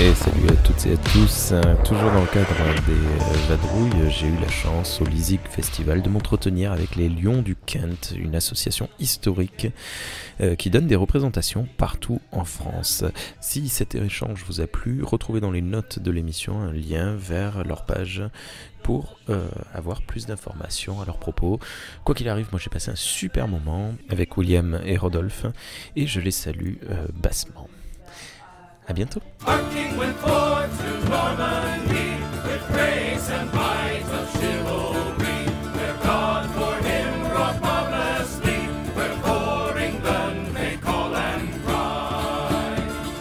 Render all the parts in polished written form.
Et salut à toutes et à tous, toujours dans le cadre des vadrouilles, j'ai eu la chance au Lizig Festival de m'entretenir avec les Lions du Kent, une association historique qui donne des représentations partout en France. Si cet échange vous a plu, retrouvez dans les notes de l'émission un lien vers leur page pour avoir plus d'informations à leur propos. Quoi qu'il arrive, moi j'ai passé un super moment avec William et Rodolphe et je les salue bassement. À bientôt. Marking went forth to Normandy with grace and might of chivalry, where God for him wrought marvelously, where for England they call and cry.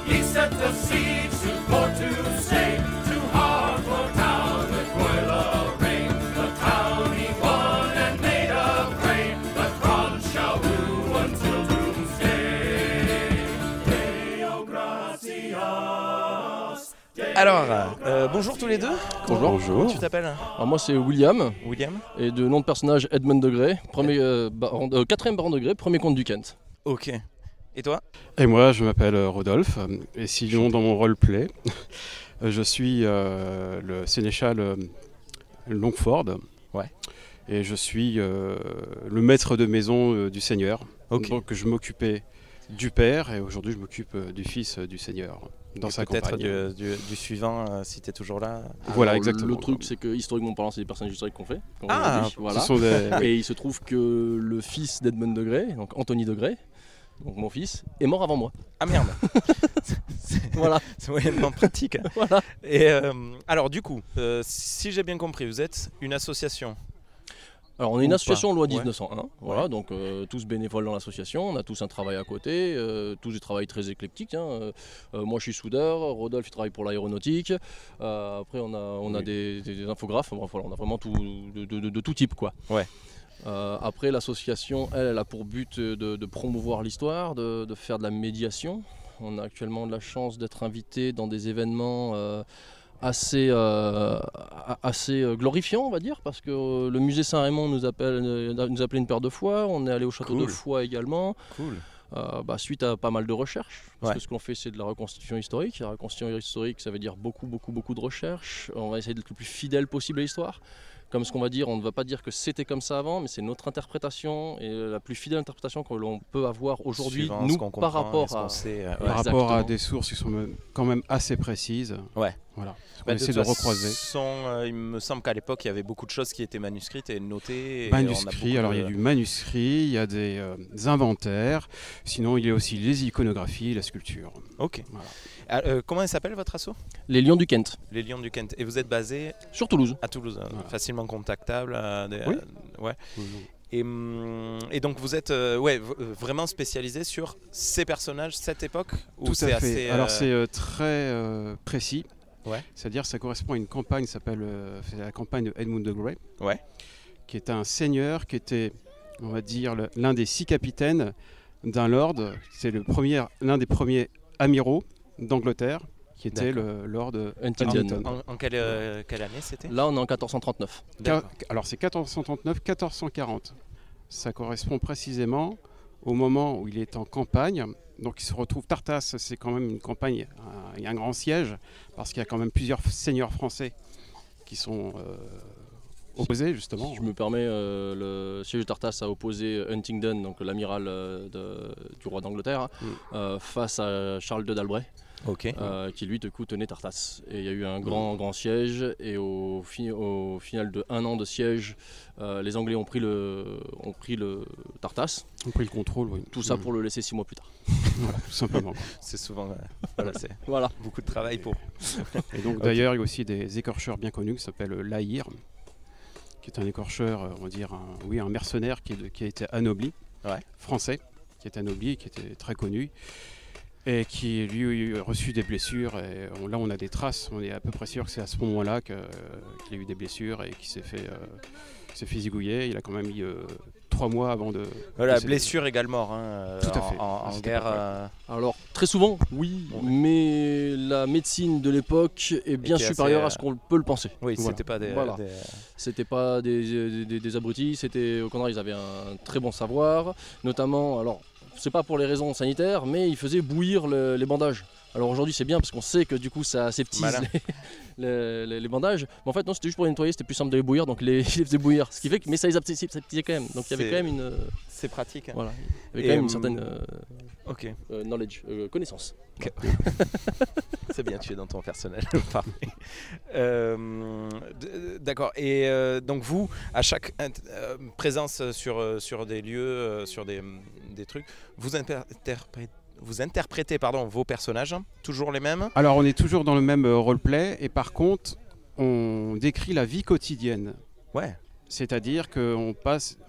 He set the siege to port to stay, to Hartford town with royal array. The town he won and made of grey, but France shall rule until doomsday. Deo gratias. Alors, bonjour tous les deux. Bonjour. Comment tu t'appelles? Alors moi c'est William. William. Et de nom de personnage Edmond Degré, quatrième baron Degré, premier comte du Kent. Ok. Et toi? Et moi je m'appelle Rodolphe, et sinon dans mon roleplay, je suis le sénéchal Longford. Ouais. Et je suis le maître de maison du seigneur. Ok. Donc je m'occupais du père et aujourd'hui je m'occupe du fils du seigneur. Dans sa peut-être campagne. du suivant si tu es toujours là. Voilà, Alors, exactement. Le truc c'est que historiquement parlant c'est des personnages historiques qu'on fait. Ah, voilà. Ce sont des... Et il se trouve que le fils d'Edmond Degré, donc Anthony Degré, donc mon fils, est mort avant moi. Ah merde. Voilà. C'est moyennement pratique. Voilà. Et alors du coup, si j'ai bien compris, vous êtes une association. Alors on est une Ou association pas. loi Ouais. 1901, voilà, donc tous bénévoles dans l'association, on a tous un travail à côté, tous du travail très éclectique. Moi je suis soudeur, Rodolphe il travaille pour l'aéronautique, après on a des infographes, bref, voilà, on a vraiment tout, de tout type quoi. Ouais. Après l'association elle a pour but de promouvoir l'histoire, de faire de la médiation. On a actuellement de la chance d'être invité dans des événements assez glorifiant on va dire, parce que le musée Saint-Raymond nous appelait une paire de fois, on est allé au château Cool. de Foix également. Cool. Suite à pas mal de recherches, parce Ouais. que ce qu'on fait c'est de la reconstitution historique. La reconstitution historique ça veut dire beaucoup de recherches, on va essayer d'être le plus fidèle possible à l'histoire. Comme ce qu'on va dire, on ne va pas dire que c'était comme ça avant, mais c'est notre interprétation et la plus fidèle interprétation que l'on peut avoir aujourd'hui, Suivant nous, ce qu'on par comprend et rapport ce qu'on à... sait, Par rapport à Exactement. des sources qui sont quand même assez précises. Ouais. Voilà. On Bah, essaie de toute recroiser. façon, il me semble qu'à l'époque il y avait beaucoup de choses qui étaient manuscrites et notées. Et Manuscrits, alors il y a du manuscrit, il y a des inventaires, sinon il y a aussi les iconographies, la sculpture. Ok. Voilà. Comment elle s'appelle votre asso? Les Lions du Kent, Les Lions du Kent. Et vous êtes basé sur Toulouse. à Toulouse, Voilà. facilement contactable. Oui. Ouais. Et donc vous êtes vraiment spécialisé sur ces personnages, cette époque ou Tout c'est à fait. assez, Alors c'est très précis. Ouais. C'est-à-dire ça correspond à une campagne qui s'appelle c'est la campagne de Edmund de Grey, Ouais. qui est un seigneur qui était, on va dire, l'un des 6 capitaines d'un lord. C'est l'un des premiers amiraux d'Angleterre, qui était le lord Huntingdon. En quelle année c'était? Là on est en 1439. D'accord. Alors c'est 1439-1440. Ça correspond précisément au moment où il est en campagne. Donc il se retrouve, Tartas, c'est quand même une campagne, il y a un grand siège, parce qu'il y a quand même plusieurs seigneurs français qui sont opposés justement. Si je me permets, le siège de Tartas a opposé Huntingdon, donc l'amiral du roi d'Angleterre, face à Charles II d'Albret, Ok. qui lui tenait Tartas. Et il y a eu un grand siège, et au final de 1 an de siège, les Anglais ont pris le Tartas. On a pris le contrôle, oui. Tout ça pour le laisser 6 mois plus tard. Voilà, tout simplement. C'est souvent voilà, c'est Voilà. beaucoup de travail pour. Et donc d'ailleurs il y a aussi des écorcheurs bien connus qui s'appellent Lahir, qui est un écorcheur, on va dire un mercenaire qui a été anobli, Ouais. français, qui est anobli, qui était très connu, et qui lui a reçu des blessures. Et là on a des traces, on est à peu près sûr que c'est à ce moment-là qu'il a eu des blessures et qu'il s'est fait zigouiller. Il a quand même eu 3 mois avant de... Voilà, décéder. blessure égale mort. Hein, Tout à fait. En C'était guerre. pas Alors très souvent, oui, mais la médecine de l'époque est bien Était supérieure assez, à ce qu'on peut le penser. Oui, Voilà. c'était pas des. Voilà. C'était pas des abrutis, c'était au contraire ils avaient un très bon savoir, notamment alors c'est pas pour les raisons sanitaires, mais il faisait bouillir les bandages. Alors aujourd'hui c'est bien parce qu'on sait que du coup ça aseptise les bandages. Mais en fait non, c'était juste pour les nettoyer, c'était plus simple de les bouillir, donc il les faisait bouillir. Ce qui fait que, mais ça les aseptisait quand même. Donc il y avait quand même une... C'est pratique. Voilà, il y avait quand même une certaine knowledge, connaissance. C'est bien, tu es dans ton personnel. D'accord. Et donc vous, à chaque présence sur des lieux, sur des trucs, vous interprétez vos personnages, toujours les mêmes? Alors on est toujours dans le même roleplay et par contre on décrit la vie quotidienne. Ouais. C'est-à-dire qu'on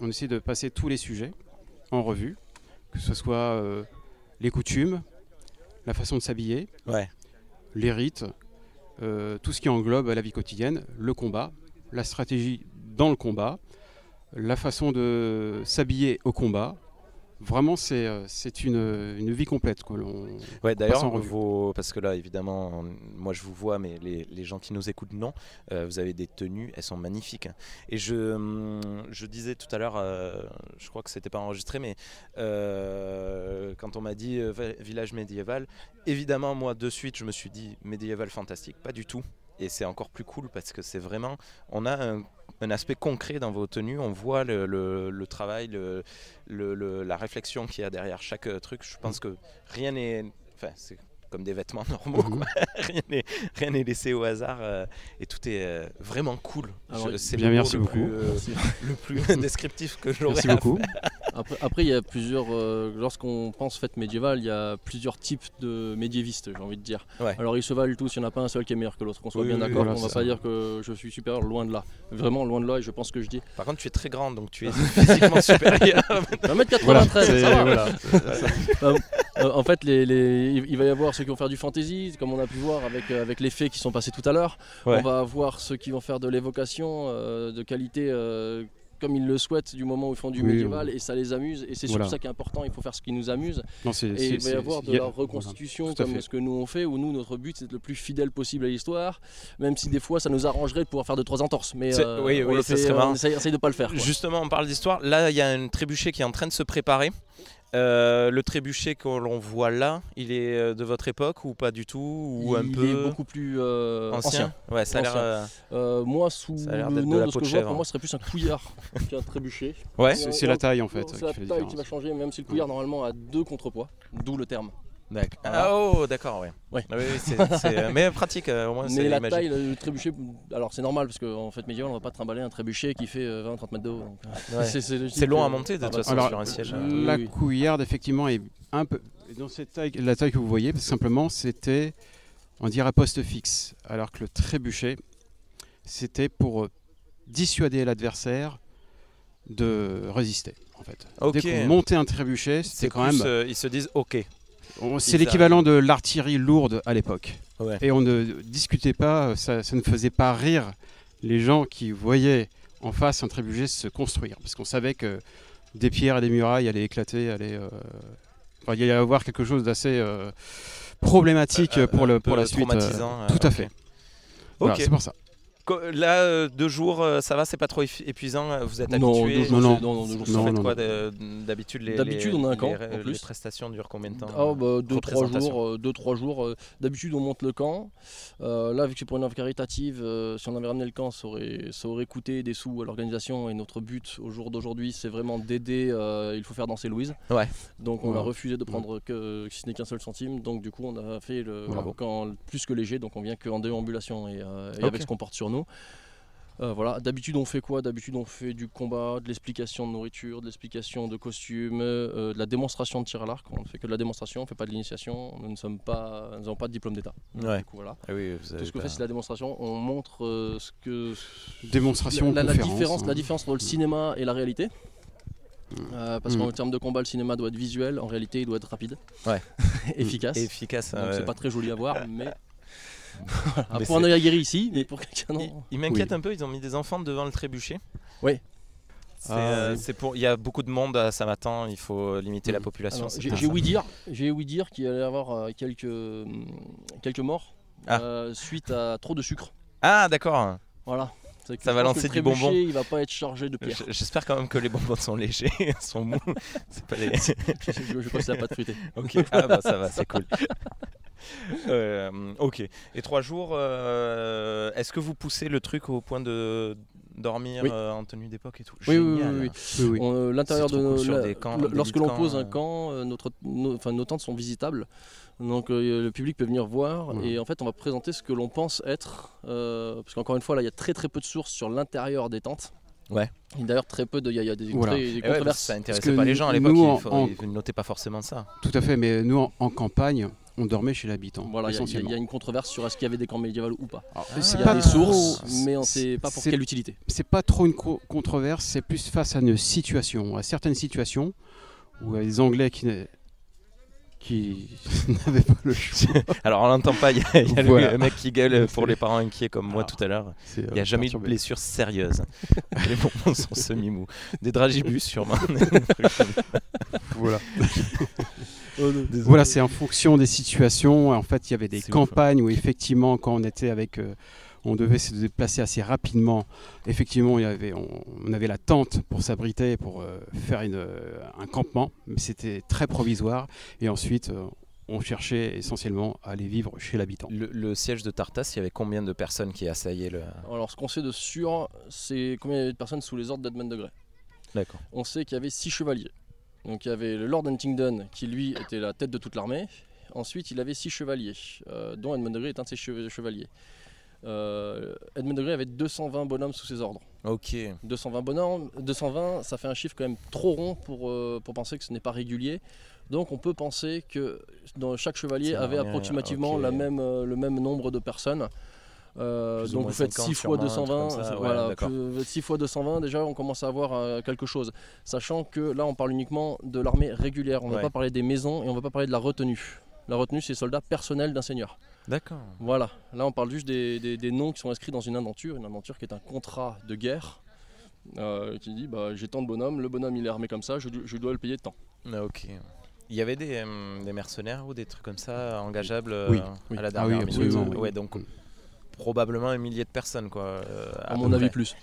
essaie de passer tous les sujets en revue, que ce soit les coutumes, la façon de s'habiller, les rites, tout ce qui englobe la vie quotidienne, le combat, la stratégie dans le combat, la façon de s'habiller au combat. Vraiment, c'est une vie complète. D'ailleurs, parce que là, évidemment, moi je vous vois, mais les gens qui nous écoutent, non. Vous avez des tenues, elles sont magnifiques. Et je disais tout à l'heure, je crois que c'était pas enregistré, mais quand on m'a dit village médiéval, évidemment, moi de suite, je me suis dit médiéval fantastique. Pas du tout. Et c'est encore plus cool parce que c'est vraiment, on a un aspect concret dans vos tenues, on voit le travail, la réflexion qu'il y a derrière chaque truc. Je pense que rien n'est, c'est comme des vêtements normaux, quoi. Rien n'est laissé au hasard et tout est vraiment cool. C'est le plus descriptif que j'aurais. Merci beaucoup. Après, il y a plusieurs. Lorsqu'on pense fête médiévale, il y a plusieurs types de médiévistes, j'ai envie de dire. Ouais. Alors ils se valent tous, il n'y en a pas un seul qui est meilleur que l'autre, qu'on soit bien d'accord. Voilà, on ne va pas dire que je suis supérieur, loin de là. Vraiment loin de là, et je pense que je dis. Par contre, tu es très grande, donc tu es physiquement supérieur. 1m93, voilà, ça va. En fait, il va y avoir ceux qui vont faire du fantasy, comme on a pu voir avec les fées qui sont passés tout à l'heure. Ouais. On va avoir ceux qui vont faire de l'évocation de qualité comme ils le souhaitent du moment où ils font du médiéval et ça les amuse. Et c'est surtout ça qui est important, il faut faire ce qui nous amuse. Et il va y avoir de la reconstitution comme ce que nous on fait, où nous, notre but c'est d'être le plus fidèle possible à l'histoire, même si des fois ça nous arrangerait de pouvoir faire 2-3 entorses. Mais on essaye de pas le faire. Quoi. Justement, on parle d'histoire. Là, il y a un trébuchet qui est en train de se préparer. Le trébuchet que l'on voit là, il est de votre époque ou pas du tout ou il est beaucoup plus ancien. Ouais, ça a l'air. Moi, sous le nom de ce que je vois, pour moi, ce serait plus un couillard qu'un trébuchet. Ouais, c'est la taille en fait. C'est la taille qui va changer, même si le couillard normalement a 2 contrepoids, d'où le terme. D'accord. Ah, oh, d'accord, ouais. Ah, oui, mais pratique, au moins. Mais la taille, le trébuchet, alors c'est normal parce qu'en fait médiéval, on va pas trimballer un trébuchet qui fait 20-30 mètres de haut. C'est long à monter de toute façon sur un siège. La couillarde, effectivement, est un peu. Dans cette taille, la taille que vous voyez, simplement, c'était, on dirait, poste fixe. Alors que le trébuchet, c'était pour dissuader l'adversaire de résister, en fait. Dès qu'on montait un trébuchet, c'était quand même. Ils se disent OK. C'est l'équivalent de l'artillerie lourde à l'époque. Ouais. Et on ne discutait pas, ça ne faisait pas rire les gens qui voyaient en face un trébuchet se construire. Parce qu'on savait que des pierres et des murailles allaient éclater, il y allait avoir quelque chose d'assez problématique pour la suite. Tout à fait. Voilà, c'est pour ça. Là, 2 jours, ça va, c'est pas trop épuisant, vous êtes habitué? Non, vous faites quoi d'habitude? D'habitude, on a un camp en plus. Les prestations durent combien de temps? 2-3 jours. D'habitude, on monte le camp. Là, vu que c'est pour une œuvre caritative, si on avait ramené le camp, ça aurait coûté des sous à l'organisation. Et notre but au jour d'aujourd'hui, c'est vraiment d'aider. Il faut faire danser Louise. Ouais. Donc, on a refusé de prendre si ce n'est qu'un seul centime. Donc, du coup, on a fait le camp plus que léger. Donc, on vient qu'en déambulation et avec ce qu'on porte sur nous. Voilà. D'habitude on fait quoi? D'habitude on fait du combat, de l'explication de nourriture, de l'explication de costumes, de la démonstration de tir à l'arc. On ne fait que de la démonstration, on ne fait pas de l'initiation, nous n'avons pas de diplôme d'état. Ouais. Du coup, voilà. Ah oui, tout ce que fait c'est la démonstration, on montre ce que... Démonstration, la différence entre le cinéma et la réalité. Parce qu'en termes de combat, le cinéma doit être visuel, en réalité il doit être rapide, efficace. Donc c'est pas très joli à voir, mais... Pour un œil aguerri ici, mais pour quelqu'un non. Il m'inquiète un peu, ils ont mis des enfants devant le trébuchet. Oui. Il y a beaucoup de monde à Samatan, il faut limiter la population. J'ai ouï dire qu'il allait y avoir quelques morts suite à trop de sucre. Ah d'accord. Voilà. Ça va lancer du bonbon. Il va pas être chargé de pierre. J'espère quand même que les bonbons sont légers, sont mous. C'est pas les... je pense que ça n'a pas de fruité. Ok, ah bah ça va, c'est cool. Ok, et 3 jours, est-ce que vous poussez le truc au point de dormir en tenue d'époque et tout? Oui. L'intérieur de camps, lorsque l'on pose un camp, nos tentes sont visitables. Donc le public peut venir voir et en fait on va présenter ce que l'on pense être, parce qu'encore une fois là il y a très peu de sources sur l'intérieur des tentes. Ouais. Et d'ailleurs très peu il y a des controverses. Ça intéressait pas les gens à l'époque, ils ne notaient pas forcément ça. Tout à fait, mais nous en campagne, on dormait chez l'habitant. Voilà, il y a une controverse sur est-ce qu'il y avait des camps médiévaux ou pas. C'est pas des sources, mais on ne sait pas pour quelle utilité. C'est pas trop une controverse, c'est plus face à une situation, à certaines situations où les Anglais qui n'avaient pas le choix. Alors on l'entend pas, il y a le mec qui gueule pour les parents inquiets comme moi tout à l'heure. Il n'y a jamais eu de blessure sérieuse. Les bonbons sont semi-mous. Des dragibus sûrement. Voilà. Voilà, c'est en fonction des situations. En fait, il y avait des campagnes où effectivement, quand on était avec, on devait se déplacer assez rapidement. Effectivement, on avait la tente pour s'abriter, pour faire un campement, mais c'était très provisoire. Et ensuite, on cherchait essentiellement à aller vivre chez l'habitant. Le siège de Tartas, il y avait combien de personnes qui assaillaient le... Alors, ce qu'on sait de sûr, c'est combien il y avait de personnes sous les ordres d'Edmond de Grey. D'accord. On sait qu'il y avait 6 chevaliers. Donc il y avait le Lord Huntingdon qui lui était la tête de toute l'armée. Ensuite il avait 6 chevaliers, dont Edmond de Grey est un de ces chevaliers. Edmond de Grey avait 220 bonhommes sous ses ordres. Ok. 220 bonhommes, 220 ça fait un chiffre quand même trop rond pour penser que ce n'est pas régulier. Donc on peut penser que chaque chevalier avait approximativement le même nombre de personnes. Donc vous faites 6 fois 220, voilà, 6 fois 220 déjà on commence à avoir quelque chose, sachant que là on parle uniquement de l'armée régulière, on ne va pas parler des maisons et on ne va pas parler de la retenue. La retenue c'est les soldats personnels d'un seigneur. D'accord. Voilà, là on parle juste des noms qui sont inscrits dans une indenture qui est un contrat de guerre qui dit j'ai tant de bonhommes, le bonhomme il est armé comme ça, je dois le payer de temps. Ok. Il y avait des mercenaires ou des trucs comme ça engageables à la Ah dernière oui, absolument. Ouais, donc probablement un millier de personnes quoi. À mon avis plus.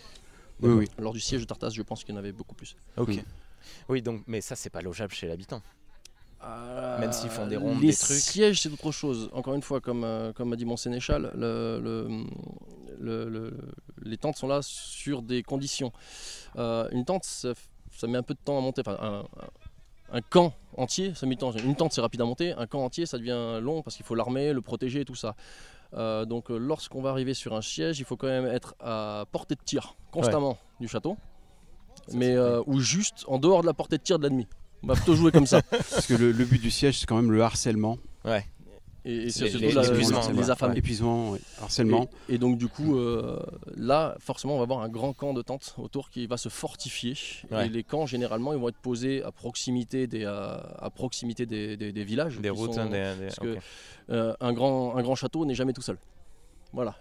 Oui. Lors du siège de Tartas, je pense qu'il y en avait beaucoup plus. Ok. Oui, donc mais ça c'est pas logeable chez l'habitant. Même s'ils font des rondes, les des trucs. Les sièges c'est autre chose. Encore une fois, comme a dit mon sénéchal, les tentes sont là sur des conditions. Une tente, ça met un peu de temps à monter. Enfin, un camp entier, ça met du temps. Une tente c'est rapide à monter. Un camp entier, ça devient long parce qu'il faut l'armer, le protéger et tout ça. Donc lorsqu'on va arriver sur un siège, il faut quand même être à portée de tir constamment du château, ou juste en dehors de la portée de tir de l'ennemi. On va plutôt jouer comme ça. Parce que le but du siège, c'est quand même le harcèlement. Ouais. Et c'est surtout les affamés. Épuisement, harcèlement. Et donc du coup, là, forcément, on va avoir un grand camp de tentes autour qui va se fortifier. Ouais. Et les camps, généralement, ils vont être posés à proximité des villages. Des routes. Parce que un grand château n'est jamais tout seul. Voilà,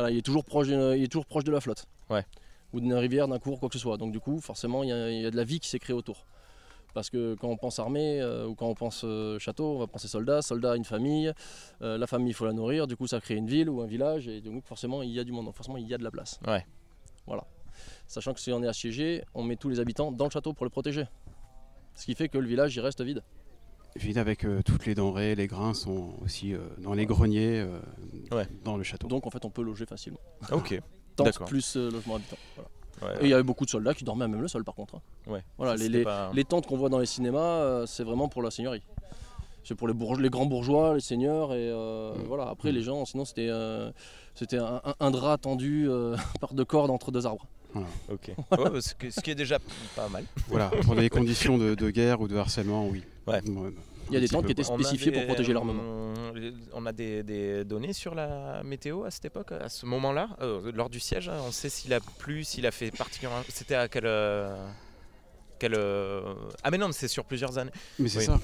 il est toujours proche de la flotte. Ouais. Ou d'une rivière, d'un cours, quoi que ce soit. Donc du coup, forcément, il y a de la vie qui s'est créée autour. Parce que quand on pense armée ou quand on pense château, on va penser soldat, une famille. La famille, il faut la nourrir, du coup ça crée une ville ou un village et donc forcément il y a du monde, forcément il y a de la place. Ouais. Voilà. Sachant que si on est assiégé, on met tous les habitants dans le château pour les protéger. Ce qui fait que le village il reste vide. Vide avec toutes les denrées, les grains sont aussi dans les greniers dans le château. Donc en fait on peut loger facilement. Ok. Tente plus logement habitant. Voilà. Ouais, et il y avait beaucoup de soldats qui dormaient à même le sol par contre. Ouais. Voilà, les tentes qu'on voit dans les cinémas, c'est vraiment pour la seigneurie. C'est pour les grands bourgeois, les seigneurs et voilà. Après les gens, sinon c'était un drap tendu par deux cordes entre deux arbres. Voilà. Ok. Ouais, ce qui est déjà pas mal. Voilà, pour des conditions de guerre ou de harcèlement, oui. Ouais. Il y a des tentes qui étaient spécifiées pour protéger l'armement. On a des données sur la météo à cette époque, à ce moment-là, lors du siège. On sait s'il a plu, s'il a fait particulièrement. C'était à quel Ah mais non, mais c'est sur plusieurs années. Mais c'est ça.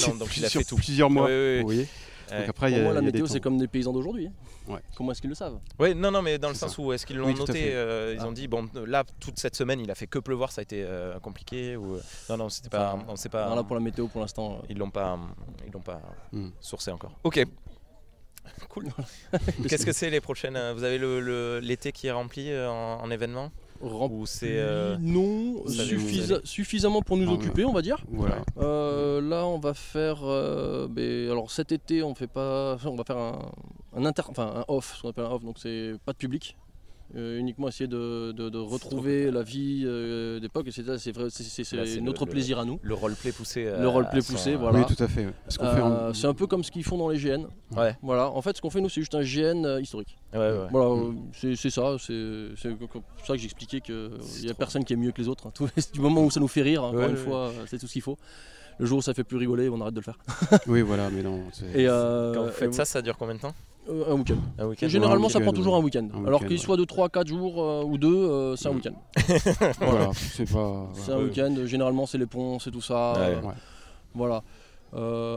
Non, donc il a fait tout. Plusieurs mois. Oui. Vous voyez. Donc après, pour moi, la météo, c'est comme des paysans d'aujourd'hui. Ouais. Comment est-ce qu'ils le savent? Oui, non, mais dans le sens où est-ce qu'ils l'ont noté, ils ont dit bon, là toute cette semaine, il a fait que pleuvoir, ça a été compliqué ou non, c'était pas, on sait pas. Non, là pour la météo, pour l'instant, ils l'ont pas sourcé encore. Ok. Cool. Qu'est-ce que c'est les prochaines? Vous avez l'été qui est rempli en événements? Ou c'est non, suffisamment pour nous occuper, on va dire. Voilà. Là, on va faire. Alors cet été, on va faire un off, ce qu'on appelle un off, donc c'est pas de public. Uniquement essayer de retrouver la vie d'époque, et c'est notre plaisir à nous. Le roleplay poussé. Le roleplay poussé, voilà. Oui, tout à fait. C'est un peu comme ce qu'ils font dans les GN. Ouais. Voilà. En fait, ce qu'on fait nous, c'est juste un GN historique. Ouais. Voilà, c'est ça. C'est pour ça que j'expliquais qu'il n'y a personne qui est mieux que les autres. Hein. Du moment où ça nous fait rire, encore une fois, c'est tout ce qu'il faut. Le jour où ça fait plus rigoler, on arrête de le faire. Oui, voilà, mais non. Et quand vous faites ça dure combien de temps? Un week-end. Généralement, ça prend toujours un week-end. Alors qu'il soit de 3-4 jours ou 2, c'est un week-end. Voilà, c'est un week-end. Généralement, c'est les ponts, c'est tout ça. Ouais. Voilà.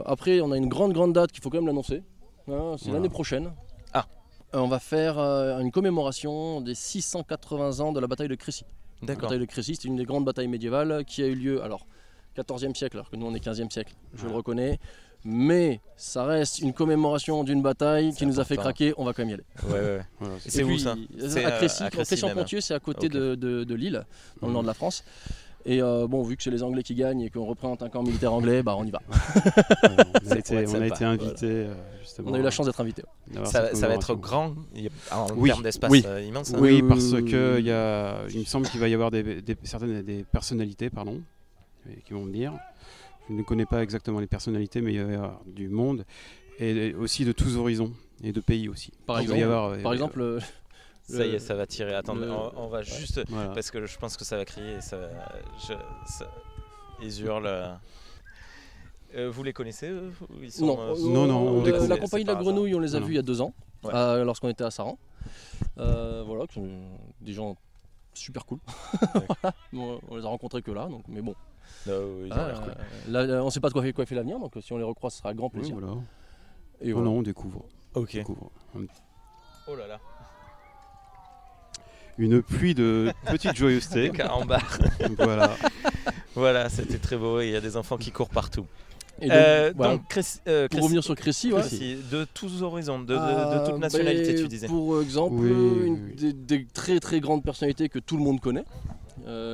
Après, on a une grande date qu'il faut quand même l'annoncer. C'est l'année prochaine. On va faire une commémoration des 680 ans de la bataille de Crécy. La bataille de Crécy, c'est une des grandes batailles médiévales qui a eu lieu, 14e siècle, alors que nous on est 15e siècle, je le reconnais. Mais ça reste une commémoration d'une bataille qui nous a fait craquer, on va quand même y aller. Ouais. Voilà, c'est où ça? À Crécy-en-Ponthieu, c'est à côté de Lille, dans le nord de la France. Et vu que c'est les Anglais qui gagnent et qu'on représente un camp militaire anglais, on y va. On a été invités, justement. On a eu la chance d'être invités. Ça va être grand en termes d'espace immense. Hein. Oui, parce que il me semble qu'il va y avoir des personnalités, qui vont venir. Je ne connais pas exactement les personnalités, mais il va y avoir du monde et aussi de tous horizons et de pays aussi. Par exemple, ça y est, ça va tirer. Attendez, on va juste parce que je pense que ça va crier. Ils hurlent. Vous les connaissez ils sont, Non, on découvre. La compagnie de la Grenouille, on les a vus il y a 2 ans, lorsqu'on était à Saran. Voilà, qui sont des gens super cool. On les a rencontrés que là, mais bon. Là, on ne sait pas de quoi fait l'avenir, donc si on les recroise, ce sera un grand plaisir. Voilà. Et voilà. On découvre. Ok. Oh là là. Une pluie de petites joyeusetés. Carambar. Voilà, c'était très beau. Il y a des enfants qui courent partout. Et donc, pour revenir sur Crécy, de tous horizons, de toute nationalité, tu disais. Pour exemple, des très très grandes personnalités que tout le monde connaît.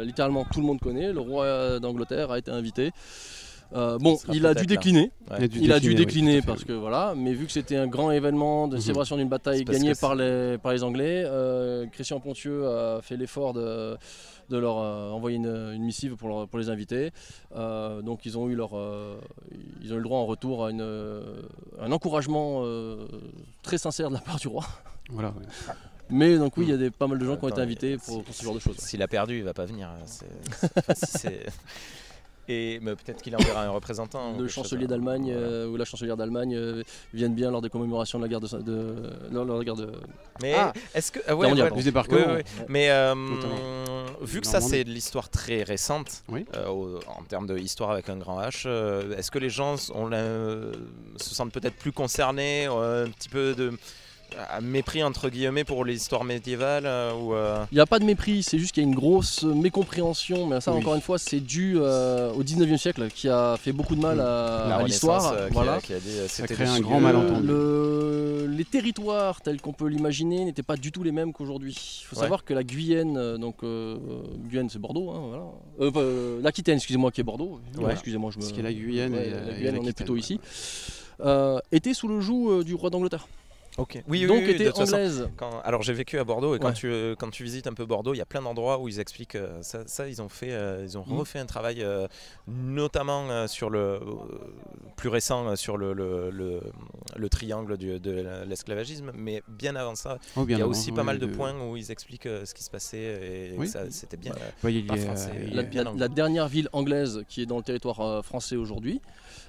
Littéralement tout le monde connaît. Le roi d'Angleterre a été invité. Il a dû décliner. Il a dû décliner parce que mais vu que c'était un grand événement de célébration d'une bataille gagnée par les Anglais, Crécy-en-Ponthieu a fait l'effort de leur envoyer une missive pour les inviter. Donc ils ont eu le droit en retour à un encouragement très sincère de la part du roi. Voilà. Mais donc il y a pas mal de gens qui ont été invités pour ce genre de choses. S'il a perdu, il va pas venir. Mais peut-être qu'il enverra un représentant. Le chancelier d'Allemagne ou la chancelière d'Allemagne viennent bien lors des commémorations de la guerre de. Mais est-ce que du débarquement. Mais vu que ça c'est de l'histoire très récente, en termes d'histoire avec un grand H, est-ce que les gens se sentent peut-être plus concernés, un petit peu de mépris entre guillemets pour l'histoire médiévale Il n'y a pas de mépris, c'est juste qu'il y a une grosse mécompréhension, mais ça encore une fois c'est dû au 19e siècle qui a fait beaucoup de mal à l'histoire. Qui a dit, ça crée un grand malentendu. Les territoires tels qu'on peut l'imaginer n'étaient pas du tout les mêmes qu'aujourd'hui. Il faut savoir que la Guyenne, Guyenne c'est Bordeaux, l'Aquitaine excusez-moi qui est Bordeaux. Excusez-moi, ce qui est la Guyenne, la Guyenne on est plutôt ici. Était sous le joug du roi d'Angleterre. Ok. Donc était anglaise. Alors j'ai vécu à Bordeaux et quand tu visites un peu Bordeaux, il y a plein d'endroits où ils expliquent ça. Ils ont refait un travail, notamment sur le plus récent sur le triangle de l'esclavagisme, mais bien avant ça, il y a aussi pas mal de points où ils expliquent ce qui se passait et ça, c'était bien. La dernière ville anglaise qui est dans le territoire français aujourd'hui,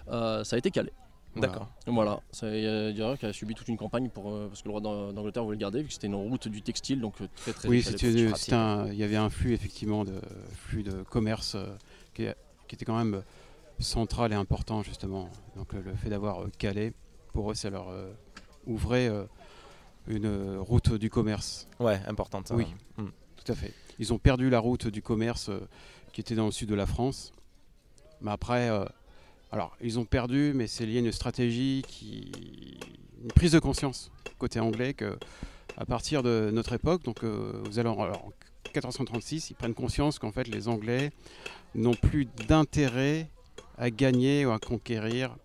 ça a été Calais. D'accord. Voilà, il y a qui a subi toute une campagne parce que le roi d'Angleterre voulait le garder vu que c'était une route du textile, donc très très. Oui, il y avait un flux effectivement de commerce qui était quand même central et important justement. Donc le fait d'avoir Calais, pour eux, ça leur ouvrait une route du commerce. Ouais, importante. Oui, tout à fait. Ils ont perdu la route du commerce qui était dans le sud de la France, mais après. Alors, ils ont perdu, mais c'est lié à une stratégie qui prise de conscience côté anglais que à partir de notre époque, donc alors, en 1436, ils prennent conscience qu'en fait les Anglais n'ont plus d'intérêt à gagner ou à conquérir,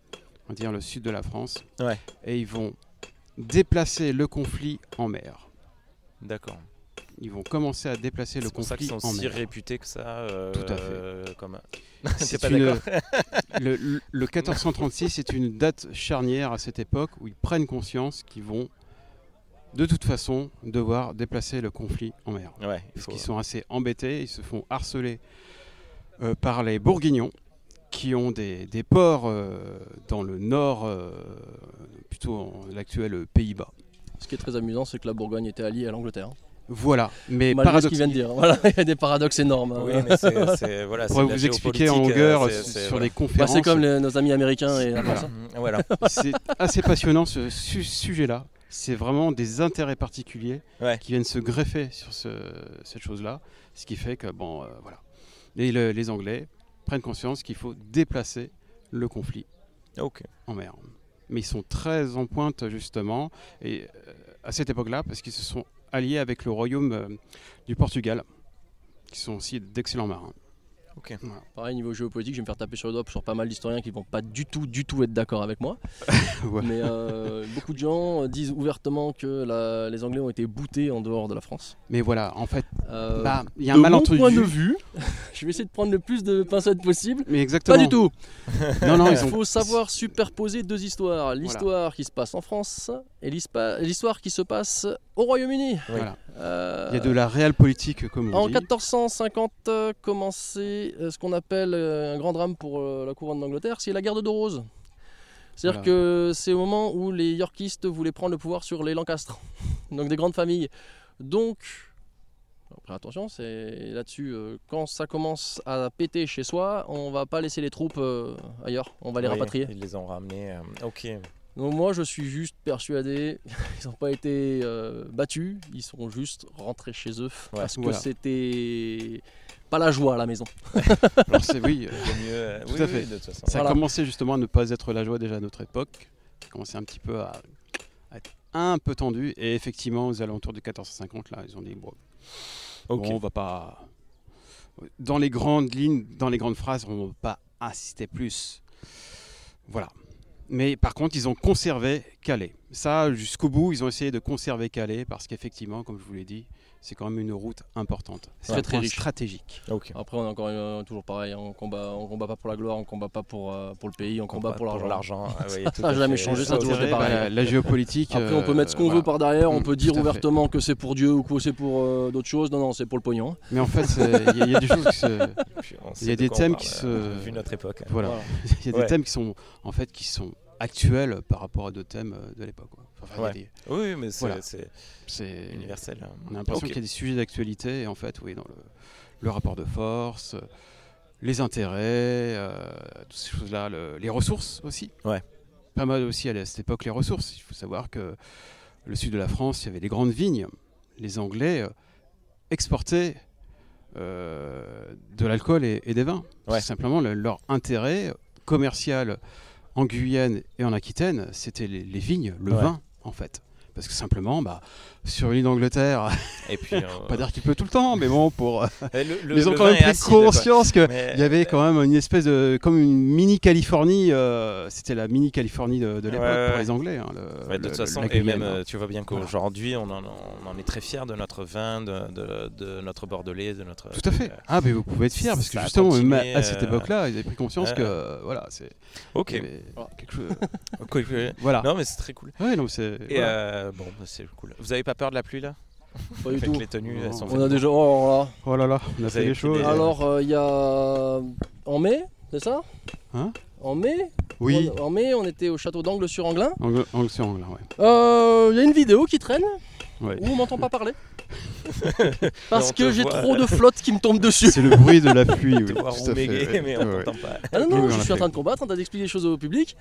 on va dire, le sud de la France. Ouais. Et ils vont déplacer le conflit en mer. D'accord. Ils vont commencer à déplacer le conflit en mer. C'est pour ça qu'ils sont si réputés que ça. Tout à fait. Comme... C'est pas d'accord. Le 1436 est une date charnière à cette époque où ils prennent conscience qu'ils vont de toute façon devoir déplacer le conflit en mer. Ouais, parce qu'ils sont assez embêtés, ils se font harceler par les Bourguignons qui ont des ports dans le nord, plutôt l'actuel Pays-Bas. Ce qui est très amusant, c'est que la Bourgogne était alliée à l'Angleterre. Voilà, mais malgré ce qu'il vient de dire. Voilà, il y a des paradoxes énormes. Oui, mais c'est pour vous expliquer en longueur sur les conférences. C'est comme nos amis américains et voilà. C'est assez passionnant ce sujet-là. C'est vraiment des intérêts particuliers qui viennent se greffer sur cette chose-là, ce qui fait que voilà. Et les Anglais prennent conscience qu'il faut déplacer le conflit en mer. Mais ils sont très en pointe justement et à cette époque-là parce qu'ils se sont alliés avec le royaume du Portugal, qui sont aussi d'excellents marins. Voilà. Pareil, niveau géopolitique, je vais me faire taper sur le doigt sur pas mal d'historiens qui vont pas du tout être d'accord avec moi. Ouais. Mais beaucoup de gens disent ouvertement que les Anglais ont été boutés en dehors de la France. Mais voilà, en fait, il y a un malentendu. De mon point de vue, je vais essayer de prendre le plus de pincettes possible. Mais exactement. Pas du tout. Non, il faut savoir superposer deux histoires. L'histoire qui se passe en France et l'histoire qui se passe au Royaume-Uni. Voilà. Il y a de la réelle politique, comme on dit. En 1450, commençait ce qu'on appelle un grand drame pour la couronne d'Angleterre, c'est la guerre de Deux Roses. C'est-à-dire que c'est au moment où les Yorkistes voulaient prendre le pouvoir sur les Lancastres, donc des grandes familles. Donc, après attention, c'est là-dessus, quand ça commence à péter chez soi, on va pas laisser les troupes ailleurs, on va les rapatrier. Ils les ont ramenés, Donc moi je suis juste persuadé, ils n'ont pas été battus, ils sont juste rentrés chez eux parce que c'était pas la joie à la maison. Alors c'est oui, mieux, tout à fait. De toute façon. Ça a commencé justement à ne pas être la joie déjà à notre époque, ça a commencé un petit peu à être un peu tendu et effectivement aux alentours de 1450 là ils ont dit bon, on va pas dans les grandes lignes, dans les grandes phrases on ne va pas insister plus. Voilà. Mais par contre, ils ont conservé Calais. Ça, jusqu'au bout, ils ont essayé de conserver Calais parce qu'effectivement, comme je vous l'ai dit, c'est quand même une route importante. C'est très riche. Stratégique. Après, on est encore toujours pareil. On combat pas pour la gloire, on combat pas pour le pays, on combat pour l'argent. Ça n'a jamais changé, ça a toujours été pareil. La géopolitique. Après, on peut mettre ce qu'on veut par derrière, on peut dire ouvertement que c'est pour Dieu ou que c'est pour d'autres choses. Non, c'est pour le pognon. Mais en fait, il y a des choses qui se. Il y a des thèmes qui se. Vu notre époque. Voilà. Il y a des thèmes qui sont actuels par rapport à d'autres thèmes de l'époque. Oui, mais c'est universel. On a l'impression qu'il y a des sujets d'actualité et en fait, oui, dans le rapport de force, les intérêts, toutes ces choses-là, les ressources aussi. Ouais. Pas mal aussi à cette époque les ressources. Il faut savoir que le sud de la France, il y avait des grandes vignes. Les Anglais exportaient de l'alcool et des vins. C'est simplement leur intérêt commercial en Guyane et en Aquitaine, c'était les vignes, le vin en fait. Parce que simplement, sur l'île d'Angleterre, et puis, pas dire qu'il pleut tout le temps, mais bon, ils ont quand même pris conscience qu'il y avait quand même une espèce de, comme une mini-Californie, c'était la mini-Californie de l'époque pour les Anglais. De toute façon, et même, tu vois bien qu'aujourd'hui, on en est très fiers de notre vin, de notre bordelais, de notre... Tout à fait. Mais vous pouvez être fiers, parce que justement, à cette époque-là, ils avaient pris conscience que, voilà, c'est... Ok. Quelque chose... Voilà. Non, mais c'est très cool. Ouais, non, c'est... Bon, c'est cool. Vous avez pas peur de la pluie là? Pas du tout. Les tenues, elles sont on a déjà. Oh là là, on a fait des choses. Alors, il y a. En mai, c'est ça? En mai? Oui. En mai, on était au château d'Angles-sur-Anglin. Angles-sur-Anglin, ouais. Y a une vidéo qui traîne où on m'entend pas parler. Parce que j'ai trop de flotte qui me tombe dessus. C'est le bruit de la pluie. Tout à fait. Mais on t'entend pas. Non, je suis en train de combattre, en train d'expliquer des choses au public.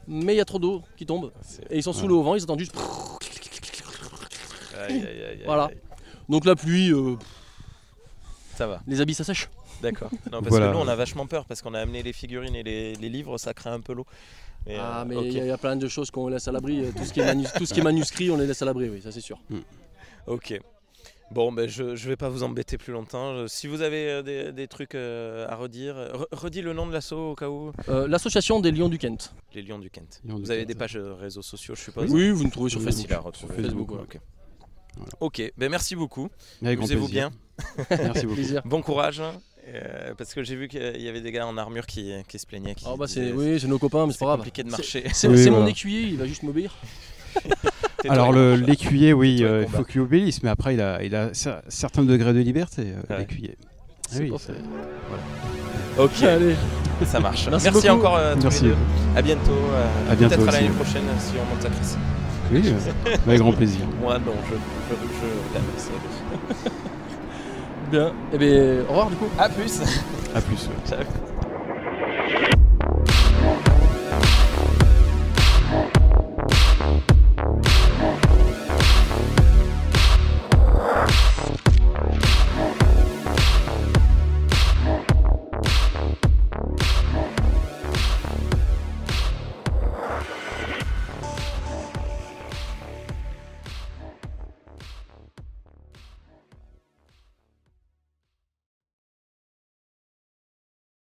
Mais il y a trop d'eau qui tombe. Et ils sont sous l'eau au vent, ils entendent juste. Voilà. Donc la pluie. Ça va. Les habits ça sèche. D'accord. Non, parce que nous on a vachement peur parce qu'on a amené les figurines et les livres, ça craint un peu l'eau. Mais il y a plein de choses qu'on laisse à l'abri. Tout ce qui est manuscrit, on les laisse à l'abri, oui, ça c'est sûr. Ok. Bon, je vais pas vous embêter plus longtemps. Si vous avez des trucs à redire, redis le nom de l'asso au cas où. L'association des Lions du Kent. Les Lions du Kent. Vous avez des pages réseaux sociaux, je suppose. Oui, vous nous trouvez sur Facebook. Facebook. Ok. Voilà. Ok, merci beaucoup. Amusez-vous bien. Merci beaucoup. Bon courage. Parce que j'ai vu qu'il y avait des gars en armure qui se plaignaient. C'est nos copains, mais c'est pas grave. Compliqué de marcher. C'est mon écuyer, il va juste m'obéir. Alors l'écuyer, oui, il faut qu'il obéisse, mais après il a certains degrés de liberté, l'écuyer. Oui, voilà. Ok, allez. Ça marche. Merci encore à tous les deux. À bientôt. Peut-être à l'année prochaine si on monte à Chris. Oui, avec grand plaisir. Moi non, je l'aime. Bien. Et bien, au revoir du coup. À plus. À plus. Ciao.